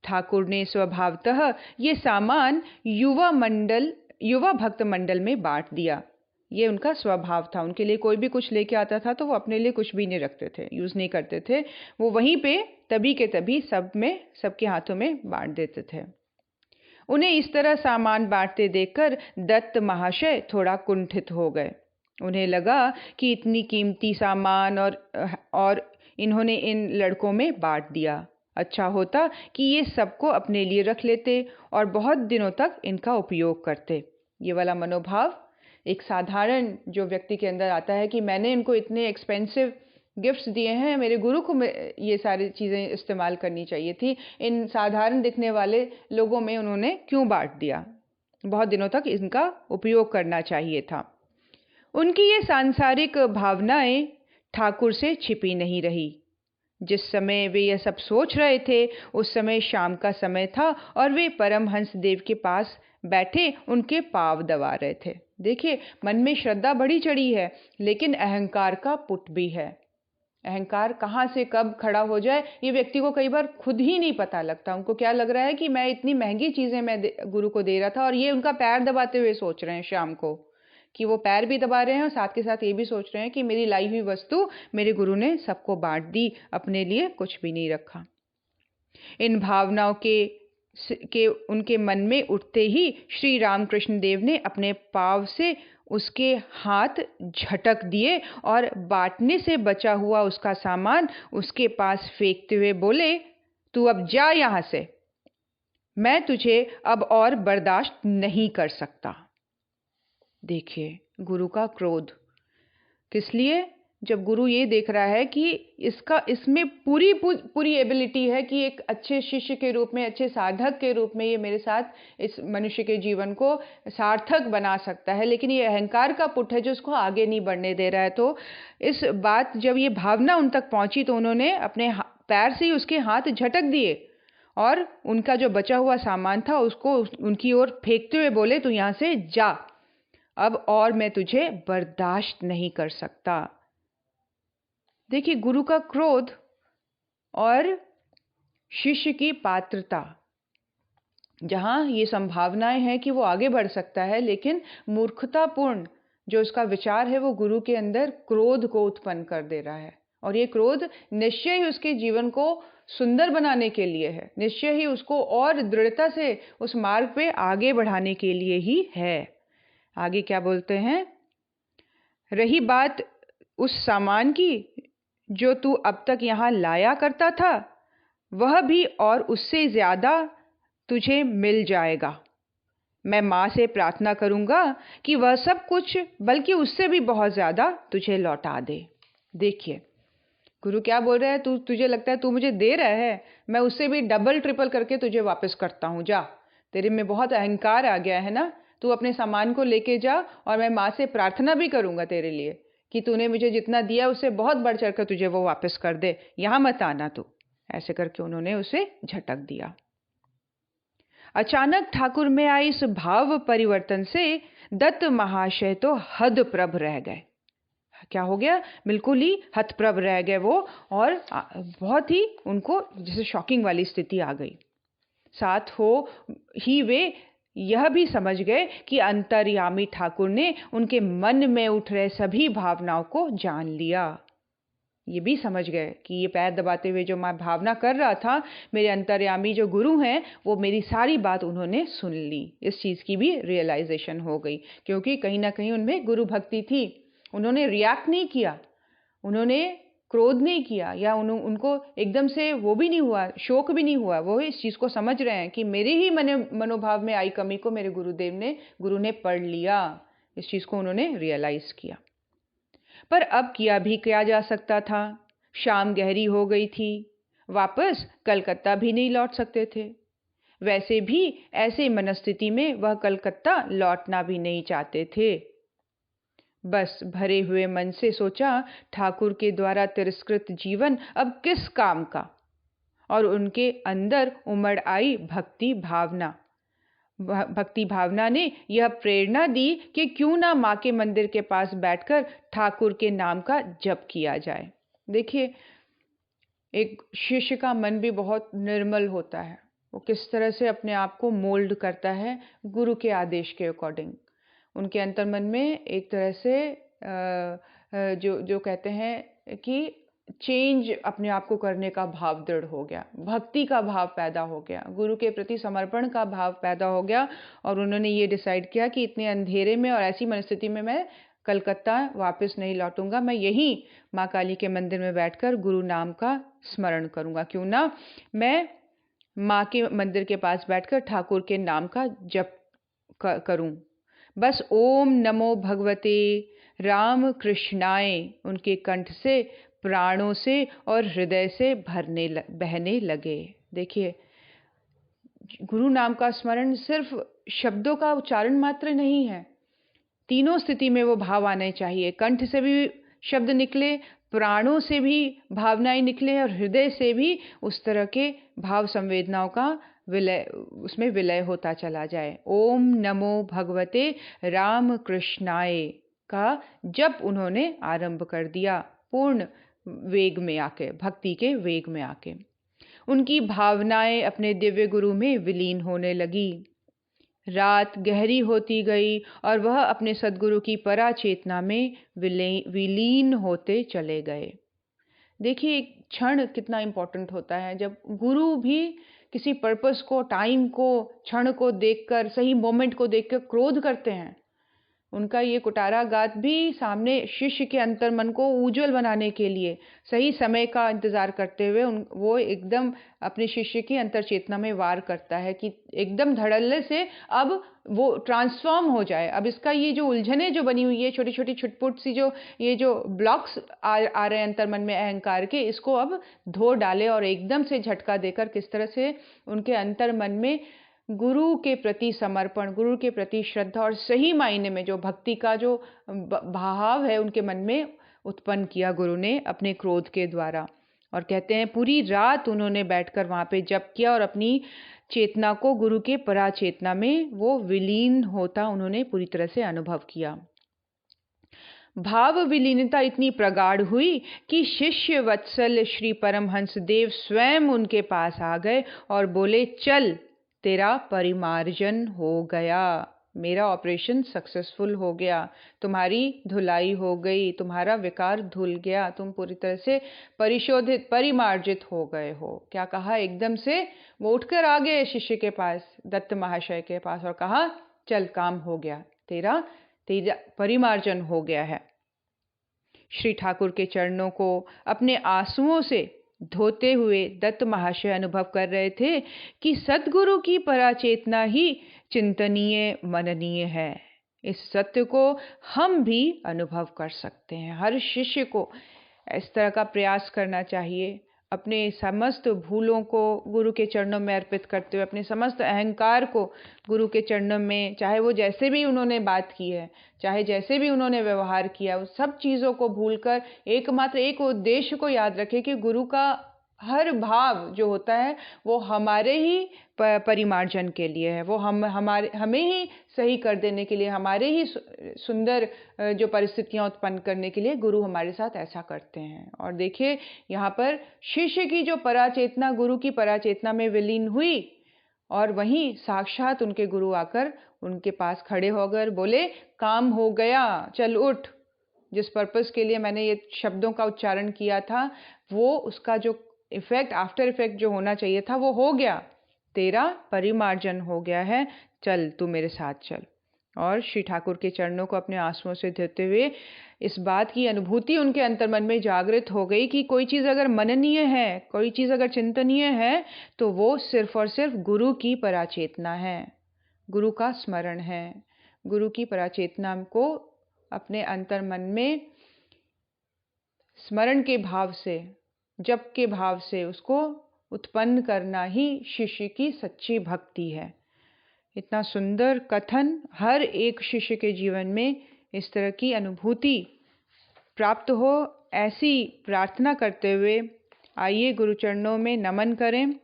ठाकुर ने स्वभावतः ये सामान युवा भक्त मंडल में बांट दिया। ये उनका स्वभाव था। उनके लिए कोई भी कुछ लेके आता था तो वो अपने लिए कुछ भी नहीं रखते थे, यूज़ नहीं करते थे। वो वहीं पे तभी के तभी सबके हाथों में बांट देते थे। उन्हें इस तरह सामान बांटते देखकर दत्त महाशय थोड़ा कुंठित हो गए। उन्हें लगा कि इतनी कीमती सामान और इन्होंने इन लड़कों में बांट दिया। अच्छा होता कि ये सबको अपने लिए रख लेते और बहुत दिनों तक इनका उपयोग करते। ये वाला मनोभाव एक साधारण जो व्यक्ति के अंदर आता है कि मैंने इनको इतने एक्सपेंसिव गिफ्ट्स दिए हैं, मेरे गुरु को ये सारी चीज़ें इस्तेमाल करनी चाहिए थी, इन साधारण दिखने वाले लोगों में उन्होंने क्यों बांट दिया, बहुत दिनों तक इनका उपयोग करना चाहिए था। उनकी ये सांसारिक भावनाएं ठाकुर से छिपी नहीं रही। जिस समय वे यह सब सोच रहे थे उस समय शाम का समय था और वे परमहंस देव के पास बैठे उनके पांव दबा रहे थे। देखिए, मन में श्रद्धा बड़ी चढ़ी है लेकिन अहंकार का पुट भी है। अहंकार कहाँ से कब खड़ा हो जाए ये व्यक्ति को कई बार खुद ही नहीं पता लगता। उनको क्या लग रहा है कि मैं इतनी महंगी चीज़ें मैं गुरु को दे रहा था और ये उनका पैर दबाते हुए सोच रहे हैं शाम को कि वो पैर भी दबा रहे हैं और साथ के साथ ये भी सोच रहे हैं कि मेरी लाई हुई वस्तु मेरे गुरु ने सबको बांट दी, अपने लिए कुछ भी नहीं रखा। इन भावनाओं के उनके मन में उठते ही श्री रामकृष्ण देव ने अपने पांव से उसके हाथ झटक दिए और बांटने से बचा हुआ उसका सामान उसके पास फेंकते हुए बोले, तू अब जा यहाँ से, मैं तुझे अब और बर्दाश्त नहीं कर सकता। देखिए, गुरु का क्रोध किस लिए? जब गुरु ये देख रहा है कि इसमें पूरी एबिलिटी है कि एक अच्छे शिष्य के रूप में, अच्छे साधक के रूप में ये मेरे साथ इस मनुष्य के जीवन को सार्थक बना सकता है, लेकिन ये अहंकार का पुट है जो उसको आगे नहीं बढ़ने दे रहा है। तो इस बात जब ये भावना उन तक पहुंची तो उन्होंने अपने पैर से ही उसके हाथ झटक दिए और उनका जो बचा हुआ सामान था उसको उनकी ओर फेंकते हुए बोले, तू यहाँ से जा, अब और मैं तुझे बर्दाश्त नहीं कर सकता। देखिए, गुरु का क्रोध और शिष्य की पात्रता, जहां ये संभावनाएं हैं कि वो आगे बढ़ सकता है, लेकिन मूर्खतापूर्ण जो उसका विचार है वो गुरु के अंदर क्रोध को उत्पन्न कर दे रहा है। और ये क्रोध निश्चय ही उसके जीवन को सुंदर बनाने के लिए है, निश्चय ही उसको और दृढ़ता से उस मार्ग पे आगे बढ़ाने के लिए ही है। आगे क्या बोलते हैं? रही बात उस सामान की जो तू अब तक यहाँ लाया करता था, वह भी और उससे ज्यादा तुझे मिल जाएगा। मैं माँ से प्रार्थना करूंगा कि वह सब कुछ बल्कि उससे भी बहुत ज्यादा तुझे लौटा दे। देखिए, गुरु क्या बोल रहा है? तुझे लगता है तू मुझे दे रहा है, मैं उससे भी डबल ट्रिपल करके तुझे वापस करता हूँ। जा, तेरे में बहुत अहंकार आ गया है ना, तू अपने सामान को लेके जा और मैं माँ से प्रार्थना भी करूंगा तेरे लिए कि तूने मुझे जितना दिया उससे बहुत बढ़ चढ़कर तुझे वो वापस कर दे, यहाँ मत आना तू। ऐसे करके उन्होंने उसे झटक दिया। अचानक ठाकुर में आई इस भाव परिवर्तन से दत्त महाशय तो हतप्रभ रह गए। क्या हो गया? बिल्कुल ही हतप्रभ रह गए वो, और बहुत ही उनको जैसे शॉकिंग वाली स्थिति आ गई। साथ हो ही वे यह भी समझ गए कि अंतर्यामी ठाकुर ने उनके मन में उठ रहे सभी भावनाओं को जान लिया। ये भी समझ गए कि ये पैर दबाते हुए जो मैं भावना कर रहा था, मेरे अंतर्यामी जो गुरु हैं वो मेरी सारी बात उन्होंने सुन ली। इस चीज़ की भी रियलाइजेशन हो गई, क्योंकि कहीं ना कहीं उनमें गुरु भक्ति थी। उन्होंने रिएक्ट नहीं किया, उन्होंने क्रोध नहीं किया, या उनको एकदम से वो भी नहीं हुआ, शोक भी नहीं हुआ। वो इस चीज़ को समझ रहे हैं कि मेरे ही मनोभाव में आई कमी को मेरे गुरु ने पढ़ लिया। इस चीज़ को उन्होंने रियलाइज किया। पर अब किया भी क्या जा सकता था? शाम गहरी हो गई थी, वापस कलकत्ता भी नहीं लौट सकते थे। वैसे भी ऐसे मनस्थिति में वह कलकत्ता लौटना भी नहीं चाहते थे। बस भरे हुए मन से सोचा, ठाकुर के द्वारा तिरस्कृत जीवन अब किस काम का। और उनके अंदर उमड़ आई भक्ति भावना। भक्ति भावना ने यह प्रेरणा दी कि क्यों ना माँ के मंदिर के पास बैठकर ठाकुर के नाम का जप किया जाए। देखिए, एक शिष्य का मन भी बहुत निर्मल होता है। वो किस तरह से अपने आप को मोल्ड करता है गुरु के आदेश के अकॉर्डिंग। उनके अंतर्मन में एक तरह से जो जो कहते हैं कि चेंज अपने आप को करने का भाव दृढ़ हो गया, भक्ति का भाव पैदा हो गया, गुरु के प्रति समर्पण का भाव पैदा हो गया। और उन्होंने ये डिसाइड किया कि इतने अंधेरे में और ऐसी मनस्थिति में मैं कलकत्ता वापस नहीं लौटूंगा, मैं यहीं माँ काली के मंदिर में बैठकर गुरु नाम का स्मरण करूंगा। क्यों ना मैं माँ के मंदिर के पास बैठकर ठाकुर के नाम का जप करूं। बस ओम नमो भगवते राम कृष्णाय उनके कंठ से, प्राणों से और हृदय से बहने लगे। देखिए, गुरु नाम का स्मरण सिर्फ शब्दों का उच्चारण मात्र नहीं है, तीनों स्थिति में वो भाव आने चाहिए। कंठ से भी शब्द निकले, प्राणों से भी भावनाएं निकले और हृदय से भी उस तरह के भाव संवेदनाओं का उसमें विलय होता चला जाए। ओम नमो भगवते राम कृष्णाय का जब उन्होंने आरंभ कर दिया, पूर्ण वेग में आके, भक्ति के वेग में आके उनकी भावनाएं अपने दिव्य गुरु में विलीन होने लगी। रात गहरी होती गई और वह अपने सद्गुरु की परा चेतना में विलीन होते चले गए। देखिए, एक क्षण कितना इम्पोर्टेंट होता है। जब गुरु भी किसी पर्पस को, टाइम को, क्षण को देखकर, सही मोमेंट को देखकर क्रोध करते हैं, उनका ये कुटारा गात भी सामने शिष्य के अंतर्मन को उज्जवल बनाने के लिए सही समय का इंतजार करते हुए वो एकदम अपने शिष्य की अंतर चेतना में वार करता है कि एकदम धड़ल्ले से अब वो ट्रांसफॉर्म हो जाए। अब इसका ये जो उलझने जो बनी हुई है, छोटी छोटी छुटपुट सी जो ये जो ब्लॉक्स आ रहे हैं अंतर्मन में अहंकार के, इसको अब धो डाले और एकदम से झटका देकर किस तरह से उनके अंतर्मन में गुरु के प्रति समर्पण, गुरु के प्रति श्रद्धा और सही मायने में जो भक्ति का जो भाव है उनके मन में उत्पन्न किया गुरु ने अपने क्रोध के द्वारा। और कहते हैं पूरी रात उन्होंने बैठकर वहाँ पे जप किया और अपनी चेतना को गुरु के परा चेतना में वो विलीन होता उन्होंने पूरी तरह से अनुभव किया। भाव विलीनता इतनी प्रगाढ़ हुई कि शिष्य वत्सल श्री परमहंस देव स्वयं उनके पास आ गए और बोले, चल तेरा परिमार्जन हो गया, मेरा ऑपरेशन सक्सेसफुल हो गया, तुम्हारी धुलाई हो गई, तुम्हारा विकार धुल गया, तुम पूरी तरह से परिशोधित, परिमार्जित हो गए हो। क्या कहा? एकदम से वो उठकर आ गए शिष्य के पास, दत्त महाशय के पास, और कहा, चल काम हो गया, तेरा परिमार्जन हो गया है। श्री ठाकुर के चरणों को अपने आंसुओं से धोते हुए दत्त महाशय अनुभव कर रहे थे कि सद्गुरु की पराचेतना ही चिंतनीय, मननीय है। इस सत्य को हम भी अनुभव कर सकते हैं। हर शिष्य को इस तरह का प्रयास करना चाहिए, अपने समस्त भूलों को गुरु के चरणों में अर्पित करते हुए, अपने समस्त अहंकार को गुरु के चरणों में, चाहे वो जैसे भी उन्होंने बात की है, चाहे जैसे भी उन्होंने व्यवहार किया, उस सब चीज़ों को भूलकर एकमात्र एक उद्देश्य को याद रखें कि गुरु का हर भाव जो होता है वो हमारे ही परिमार्जन के लिए है, वो हमें ही सही कर देने के लिए, हमारे ही सुंदर जो परिस्थितियां उत्पन्न करने के लिए गुरु हमारे साथ ऐसा करते हैं। और देखिए, यहाँ पर शिष्य की जो पराचेतना गुरु की पराचेतना में विलीन हुई और वहीं साक्षात उनके गुरु आकर उनके पास खड़े होकर बोले, काम हो गया, चल उठ। जिस पर्पस के लिए मैंने ये शब्दों का उच्चारण किया था, वो उसका जो इफेक्ट, आफ्टर इफेक्ट जो होना चाहिए था वो हो गया, तेरा परिमार्जन हो गया है, चल तू मेरे साथ चल। और श्री ठाकुर के चरणों को अपने आंसुओं से धोते हुए इस बात की अनुभूति उनके अंतर्मन में जागृत हो गई कि कोई चीज़ अगर मननीय है, कोई चीज़ अगर चिंतनीय है, तो वो सिर्फ और सिर्फ गुरु की पराचेतना है, गुरु का स्मरण है। गुरु की पराचेतना को अपने अंतर्मन में स्मरण के भाव से, जप के भाव से उसको उत्पन्न करना ही शिष्य की सच्ची भक्ति है। इतना सुंदर कथन, हर एक शिष्य के जीवन में इस तरह की अनुभूति प्राप्त हो, ऐसी प्रार्थना करते हुए आइए गुरु चरणों में नमन करें,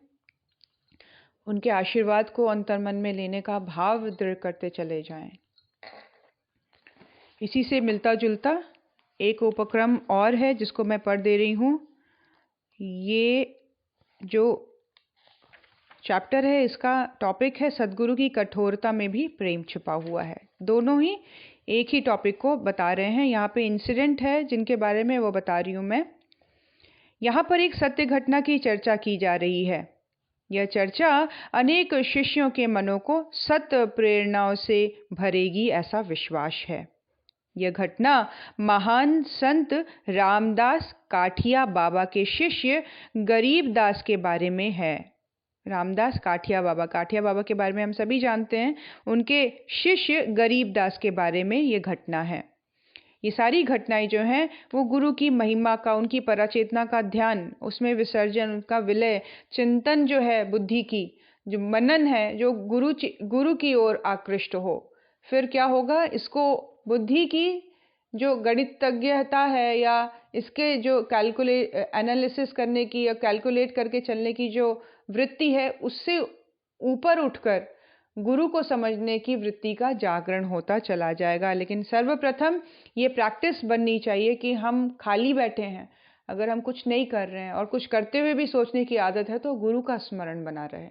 उनके आशीर्वाद को अंतर्मन में लेने का भाव दृढ़ करते चले जाएं। इसी से मिलता जुलता एक उपक्रम और है जिसको मैं पढ़ दे रही हूँ। ये जो चैप्टर है, इसका टॉपिक है सद्गुरु की कठोरता में भी प्रेम छिपा हुआ है। दोनों ही एक ही टॉपिक को बता रहे हैं। यहाँ पे इंसिडेंट है जिनके बारे में वो बता रही हूँ मैं। यहाँ पर एक सत्य घटना की चर्चा की जा रही है। यह चर्चा अनेक शिष्यों के मनों को सत्य प्रेरणाओं से भरेगी ऐसा विश्वास है। यह घटना महान संत रामदास काठिया बाबा के शिष्य गरीबदास के बारे में है। रामदास काठिया बाबा के बारे में हम सभी जानते हैं। उनके शिष्य गरीबदास के बारे में ये घटना है। ये सारी घटनाएं जो हैं वो गुरु की महिमा का, उनकी पराचेतना का ध्यान, उसमें विसर्जन, उनका विलय, चिंतन जो है, बुद्धि की जो मनन है, जो गुरु की ओर आकृष्ट हो। फिर क्या होगा, इसको बुद्धि की जो गणितज्ञता है या इसके जो एनालिसिस करने की या कैलकुलेट करके चलने की जो वृत्ति है, उससे ऊपर उठकर गुरु को समझने की वृत्ति का जागरण होता चला जाएगा। लेकिन सर्वप्रथम ये प्रैक्टिस बननी चाहिए कि हम खाली बैठे हैं, अगर हम कुछ नहीं कर रहे हैं और कुछ करते हुए भी सोचने की आदत है, तो गुरु का स्मरण बना रहे।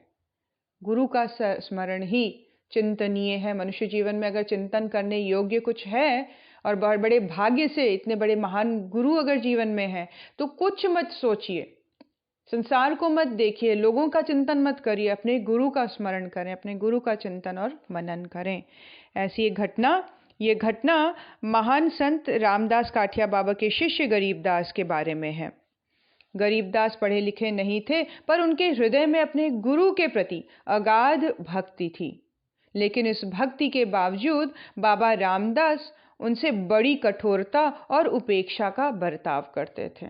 गुरु का स्मरण ही चिंतनीय है। मनुष्य जीवन में अगर चिंतन करने योग्य कुछ है और बहुत बड़े भाग्य से इतने बड़े महान गुरु अगर जीवन में है, तो कुछ मत सोचिए, संसार को मत देखिए, लोगों का चिंतन मत करिए, अपने गुरु का स्मरण करें, अपने गुरु का चिंतन और मनन करें। ऐसी ये घटना महान संत रामदास काठिया बाबा के शिष्य गरीबदास के बारे में है। गरीबदास पढ़े लिखे नहीं थे, पर उनके हृदय में अपने गुरु के प्रति अगाध भक्ति थी। लेकिन इस भक्ति के बावजूद बाबा रामदास उनसे बड़ी कठोरता और उपेक्षा का बर्ताव करते थे।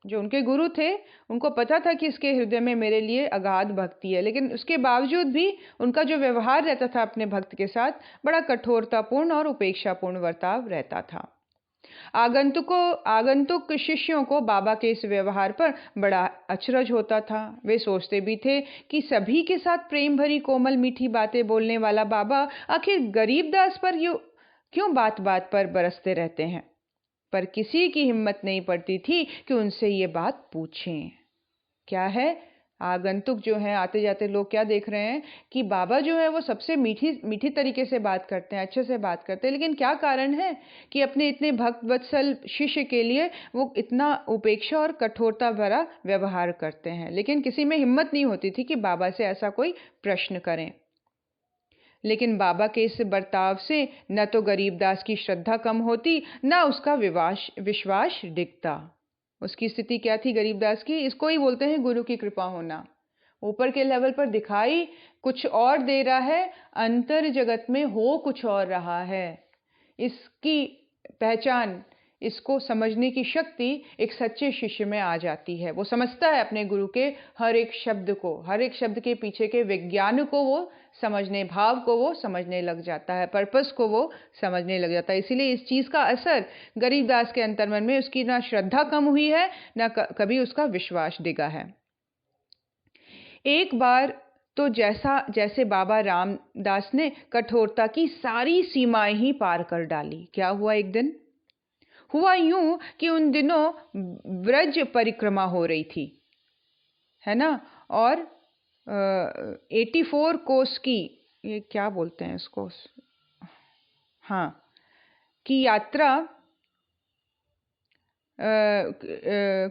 जो उनके गुरु थे, उनको पता था कि इसके हृदय में मेरे लिए अगाध भक्ति है, लेकिन उसके बावजूद भी उनका जो व्यवहार रहता था अपने भक्त के साथ, बड़ा कठोरतापूर्ण और उपेक्षापूर्ण बर्ताव रहता था। आगंतुक शिष्यों को बाबा के इस व्यवहार पर बड़ा अचरज होता था। वे सोचते भी थे कि सभी के साथ प्रेम भरी कोमल मीठी बातें बोलने वाला बाबा आखिर गरीबदास पर क्यों बात बात पर बरसते रहते हैं। पर किसी की हिम्मत नहीं पड़ती थी कि उनसे ये बात पूछें। क्या है, आगंतुक जो है, आते जाते लोग क्या देख रहे हैं कि बाबा जो है वो सबसे मीठी तरीके से बात करते हैं, अच्छे से बात करते हैं, लेकिन क्या कारण है कि अपने इतने भक्त वत्सल शिष्य के लिए वो इतना उपेक्षा और कठोरता भरा व्यवहार करते हैं। लेकिन किसी में हिम्मत नहीं होती थी कि बाबा से ऐसा कोई प्रश्न करें। लेकिन बाबा के इस बर्ताव से न तो गरीबदास की श्रद्धा कम होती, न उसका विश्वास डिगता। उसकी स्थिति क्या थी गरीबदास की? इसको ही बोलते हैं गुरु की कृपा होना। ऊपर के लेवल पर दिखाई कुछ और दे रहा है, अंतर जगत में हो कुछ और रहा है। इसकी पहचान, इसको समझने की शक्ति एक सच्चे शिष्य में आ जाती है। वो समझता है अपने गुरु के हर एक शब्द को, हर एक शब्द के पीछे के विज्ञान को वो समझने, भाव को वो समझने लग जाता है, पर्पस को वो समझने लग जाता है। इसीलिए इस चीज़ का असर गरीबदास के अंतर्मन में उसकी ना श्रद्धा कम हुई है, ना कभी उसका विश्वास डिगा है। एक बार तो जैसे बाबा रामदास ने कठोरता की सारी सीमाएं ही पार कर डाली। क्या हुआ, एक दिन हुआ यूं कि उन दिनों व्रज परिक्रमा हो रही थी, है ना, और 84 कोस की, ये क्या बोलते हैं इसको, हाँ, की यात्रा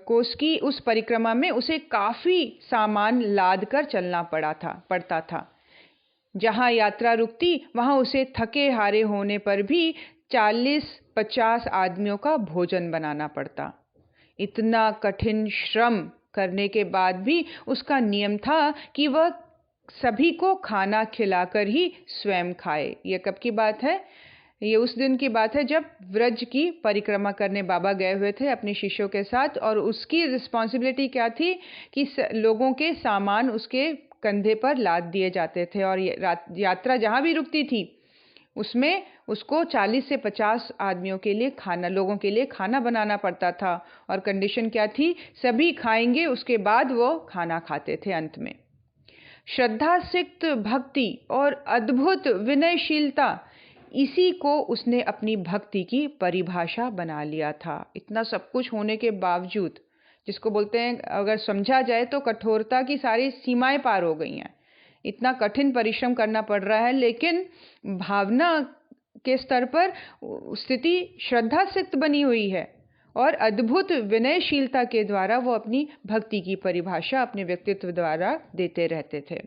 कोस की उस परिक्रमा में उसे काफी सामान लाद कर चलना पड़ता था। जहां यात्रा रुकती वहां उसे थके हारे होने पर भी 40-50 आदमियों का भोजन बनाना पड़ता। इतना कठिन श्रम करने के बाद भी उसका नियम था कि वह सभी को खाना खिलाकर ही स्वयं खाए। ये कब की बात है? ये उस दिन की बात है जब व्रज की परिक्रमा करने बाबा गए हुए थे अपने शिष्यों के साथ, और उसकी रिस्पॉन्सिबिलिटी क्या थी कि लोगों के सामान उसके कंधे पर लाद दिए जाते थे, और यात्रा जहाँ भी रुकती थी उसमें उसको 40 से 50 आदमियों के लिए लोगों के लिए खाना बनाना पड़ता था। और कंडीशन क्या थी? सभी खाएंगे, उसके बाद वो खाना खाते थे अंत में। श्रद्धा सिक्त भक्ति और अद्भुत विनयशीलता, इसी को उसने अपनी भक्ति की परिभाषा बना लिया था। इतना सब कुछ होने के बावजूद, जिसको बोलते हैं, अगर समझा जाए तो कठोरता की सारी सीमाएं पार हो गई हैं। इतना कठिन परिश्रम करना पड़ रहा है, लेकिन भावना के स्तर पर स्थिति श्रद्धा सिक्त बनी हुई है और अद्भुत विनयशीलता के द्वारा वो अपनी भक्ति की परिभाषा अपने व्यक्तित्व द्वारा देते रहते थे।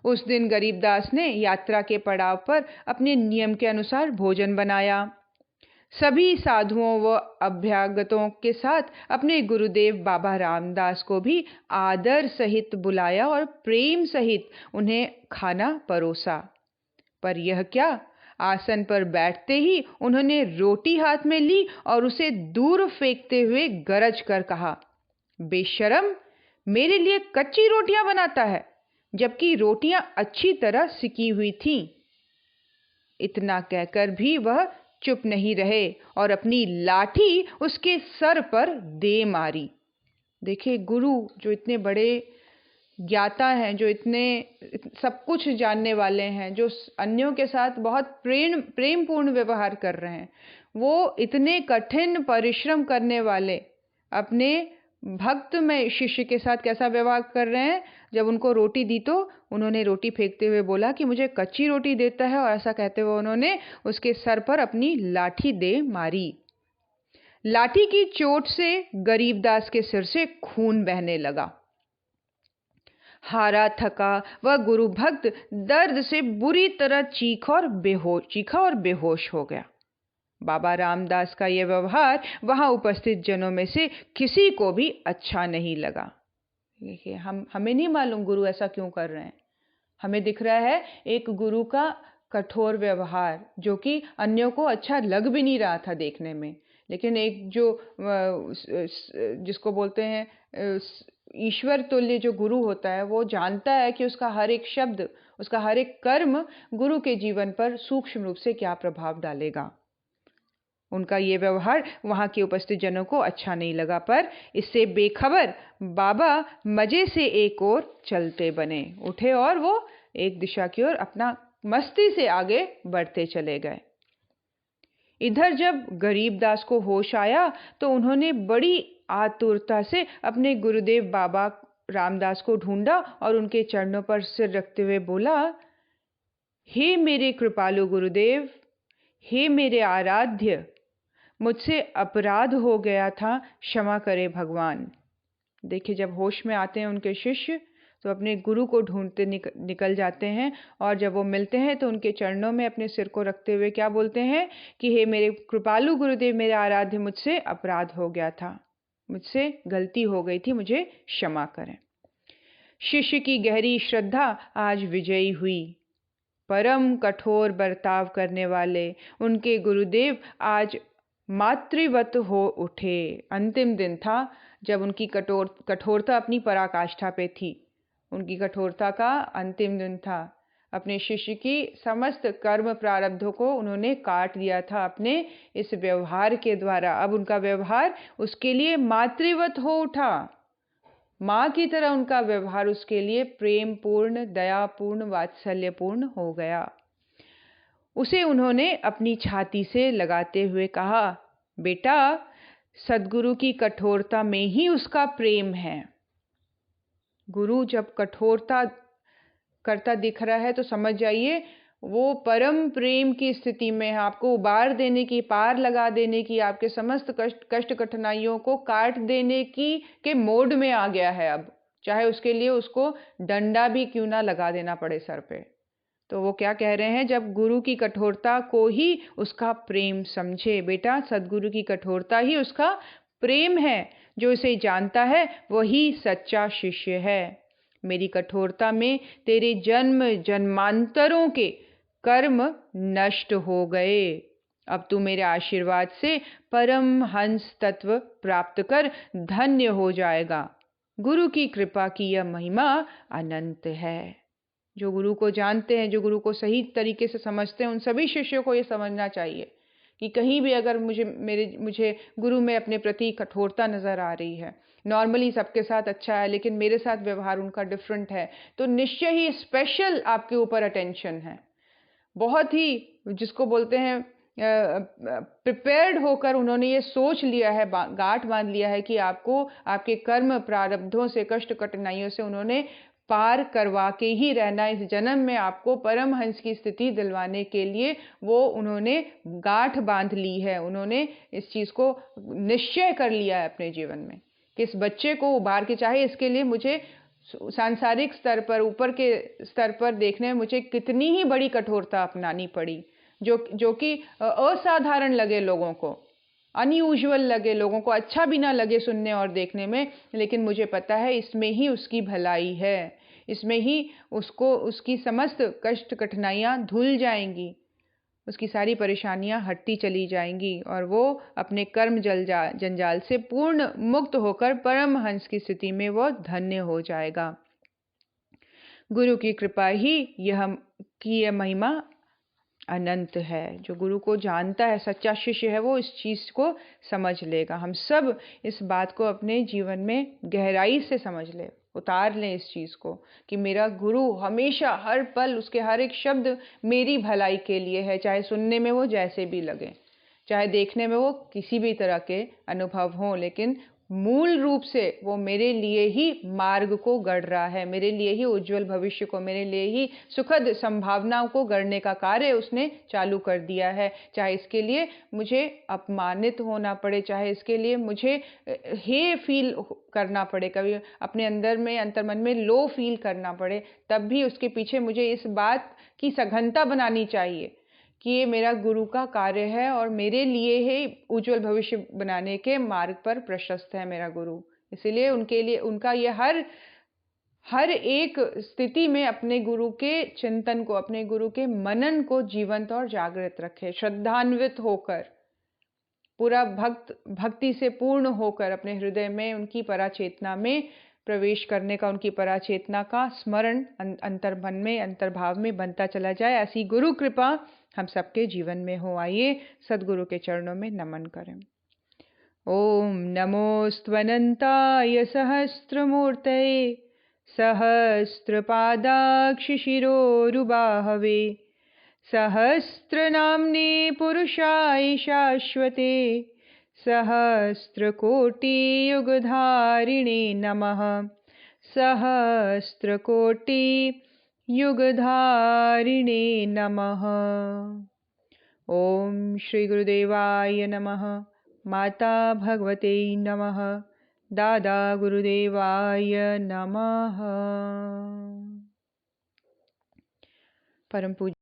उस दिन गरीबदास ने यात्रा के पड़ाव पर अपने नियम के अनुसार भोजन बनाया। सभी साधुओं व अभ्यागतों के साथ अपने गुरुदेव बाबा रामदास को भी आदर सहित बुलाया और प्रेम सहित उन्हें खाना परोसा। पर यह क्या, आसन पर बैठते ही उन्होंने रोटी हाथ में ली और उसे दूर फेंकते हुए गरज कर कहा, बेशर्म, मेरे लिए कच्ची रोटियां बनाता है, जबकि रोटियां अच्छी तरह सिकी हुई थीं। इतना कहकर भी वह चुप नहीं रहे और अपनी लाठी उसके सर पर दे मारी। देखिए, गुरु जो इतने बड़े ज्ञाता हैं, जो इतने सब कुछ जानने वाले हैं, जो अन्यों के साथ बहुत प्रेम पूर्ण व्यवहार कर रहे हैं, वो इतने कठिन परिश्रम करने वाले अपने भक्त में शिष्य के साथ कैसा व्यवहार कर रहे हैं। जब उनको रोटी दी तो उन्होंने रोटी फेंकते हुए बोला कि मुझे कच्ची रोटी देता है, और ऐसा कहते हुए उन्होंने उसके सर पर अपनी लाठी दे मारी। लाठी की चोट से गरीबदास के सिर से खून बहने लगा। हारा थका वह गुरु भक्त दर्द से बुरी तरह चीखा और बेहोश हो गया। बाबा रामदास का यह व्यवहार वहां उपस्थित जनों में से किसी को भी अच्छा नहीं लगा। देखिए, हमें नहीं मालूम गुरु ऐसा क्यों कर रहे हैं। हमें दिख रहा है एक गुरु का कठोर व्यवहार, जो कि अन्यों को अच्छा लग भी नहीं रहा था देखने में। लेकिन एक जो जिसको बोलते हैं ईश्वर तुल्य जो गुरु होता है, वो जानता है कि उसका हर एक शब्द, उसका हर एक कर्म गुरु के जीवन पर सूक्ष्म रूप से क्या प्रभाव डालेगा। उनका ये व्यवहार वहां के उपस्थित जनों को अच्छा नहीं लगा, पर इससे बेखबर बाबा मजे से एक ओर चलते बने, उठे और वो एक दिशा की ओर अपना मस्ती से आगे बढ़ते चले गए। इधर जब गरीबदास को होश आया तो उन्होंने बड़ी आतुरता से अपने गुरुदेव बाबा रामदास को ढूंढा और उनके चरणों पर सिर रखते हुए बोला, हे मेरे कृपालु गुरुदेव, हे मेरे आराध्य, मुझसे अपराध हो गया था, क्षमा करे भगवान। देखिए, जब होश में आते हैं उनके शिष्य तो अपने गुरु को ढूंढते निकल जाते हैं, और जब वो मिलते हैं तो उनके चरणों में अपने सिर को रखते हुए क्या बोलते हैं कि हे मेरे कृपालु गुरुदेव, मेरे आराध्य, मुझसे अपराध हो गया था, मुझसे गलती हो गई थी, मुझे क्षमा करें। शिष्य की गहरी श्रद्धा आज विजयी हुई। परम कठोर बर्ताव करने वाले उनके गुरुदेव आज मातृवत हो उठे। अंतिम दिन था जब उनकी कठोरता अपनी पराकाष्ठा पे थी। उनकी कठोरता का अंतिम दिन था। अपने शिष्य की समस्त कर्म प्रारब्धों को उन्होंने काट दिया था अपने इस व्यवहार के द्वारा। अब उनका व्यवहार उसके लिए मातृवत हो उठा। माँ की तरह उनका व्यवहार उसके लिए प्रेम पूर्ण, दयापूर्ण, वात्सल्यपूर्ण हो गया। उसे उन्होंने अपनी छाती से लगाते हुए कहा, बेटा, सद्गुरु की कठोरता में ही उसका प्रेम है। गुरु जब कठोरता करता दिख रहा है तो समझ जाइए वो परम प्रेम की स्थिति में है, आपको उबार देने की, पार लगा देने की, आपके समस्त कष्ट कठिनाइयों को काट देने की के मोड में आ गया है अब, चाहे उसके लिए उसको डंडा भी क्यों ना लगा देना पड़े सर पे। तो वो क्या कह रहे हैं, जब गुरु की कठोरता को ही उसका प्रेम समझे। बेटा, सद्गुरु की कठोरता ही उसका प्रेम है। जो इसे जानता है वही सच्चा शिष्य है। मेरी कठोरता में तेरे जन्म जन्मांतरों के कर्म नष्ट हो गए। अब तू मेरे आशीर्वाद से परम हंस तत्व प्राप्त कर धन्य हो जाएगा। गुरु की कृपा की यह महिमा अनंत है। जो गुरु को जानते हैं, जो गुरु को सही तरीके से समझते हैं, उन सभी शिष्यों को ये समझना चाहिए कि कहीं भी अगर मुझे गुरु में अपने प्रति कठोरता नज़र आ रही है, नॉर्मली सबके साथ अच्छा है लेकिन मेरे साथ व्यवहार उनका डिफरेंट है, तो निश्चय ही स्पेशल आपके ऊपर अटेंशन है। बहुत ही जिसको बोलते हैं प्रिपेयर्ड होकर उन्होंने ये सोच लिया है, गांठ बांध लिया है कि आपको आपके कर्म प्रारब्धों से, कष्ट कठिनाइयों से उन्होंने पार करवा के ही रहना। इस जन्म में आपको परमहंस की स्थिति दिलवाने के लिए वो उन्होंने गांठ बांध ली है। उन्होंने इस चीज़ को निश्चय कर लिया है अपने जीवन में कि इस बच्चे को उबार के, चाहे इसके लिए मुझे सांसारिक स्तर पर, ऊपर के स्तर पर देखने में मुझे कितनी ही बड़ी कठोरता अपनानी पड़ी, जो कि असाधारण लगे लोगों को, अनयूजुअल लगे लोगों को, अच्छा भी ना लगे सुनने और देखने में, लेकिन मुझे पता है इसमें ही उसकी भलाई है, इसमें ही उसकी समस्त कष्ट कठिनाइयाँ धुल जाएंगी, उसकी सारी परेशानियां हटती चली जाएंगी और वो अपने कर्म जंजाल से पूर्ण मुक्त होकर परमहंस की स्थिति में वो धन्य हो जाएगा। गुरु की कृपा ही यह महिमा अनंत है। जो गुरु को जानता है, सच्चा शिष्य है, वो इस चीज़ को समझ लेगा। हम सब इस बात को अपने जीवन में गहराई से समझ ले, उतार लें इस चीज़ को कि मेरा गुरु हमेशा, हर पल, उसके हर एक शब्द मेरी भलाई के लिए है, चाहे सुनने में वो जैसे भी लगे, चाहे देखने में वो किसी भी तरह के अनुभव हों, लेकिन मूल रूप से वो मेरे लिए ही मार्ग को गढ़ रहा है, मेरे लिए ही उज्जवल भविष्य को, मेरे लिए ही सुखद संभावनाओं को गढ़ने का कार्य उसने चालू कर दिया है। चाहे इसके लिए मुझे अपमानित होना पड़े, चाहे इसके लिए मुझे हे फील करना पड़े, कभी अपने अंदर में, अंतर्मन में लो फील करना पड़े, तब भी उसके पीछे मुझे इस बात की सघनता बनानी चाहिए कि ये मेरा गुरु का कार्य है और मेरे लिए ही उज्जवल भविष्य बनाने के मार्ग पर प्रशस्त है मेरा गुरु। इसीलिए उनके लिए, उनका ये हर एक स्थिति में अपने गुरु के चिंतन को, अपने गुरु के मनन को जीवंत और जागृत रखे, श्रद्धान्वित होकर, पूरा भक्ति से पूर्ण होकर अपने हृदय में उनकी पराचेतना में प्रवेश करने का, उनकी पराचेतना का स्मरण अंतर्मन में, अंतर्भाव में बनता चला जाए। ऐसी गुरु कृपा हम सबके जीवन में हो। आइए सदगुरु के चरणों में नमन करें। ओम नमोस्त्वनंताय सहस्त्रमूर्तये सहस्रपादाक्षिशिरोरुबाहवे सहस्रनाम्ने पुरुषाय शाश्वते सहस्रकोटियुगधारिणे नमः। सहस्रकोटियुगधारिणे नमः। ओम श्री गुरुदेवाय नमः। माता भगवते नमः। दादा गुरुदेवाय नमः। परम पूज्य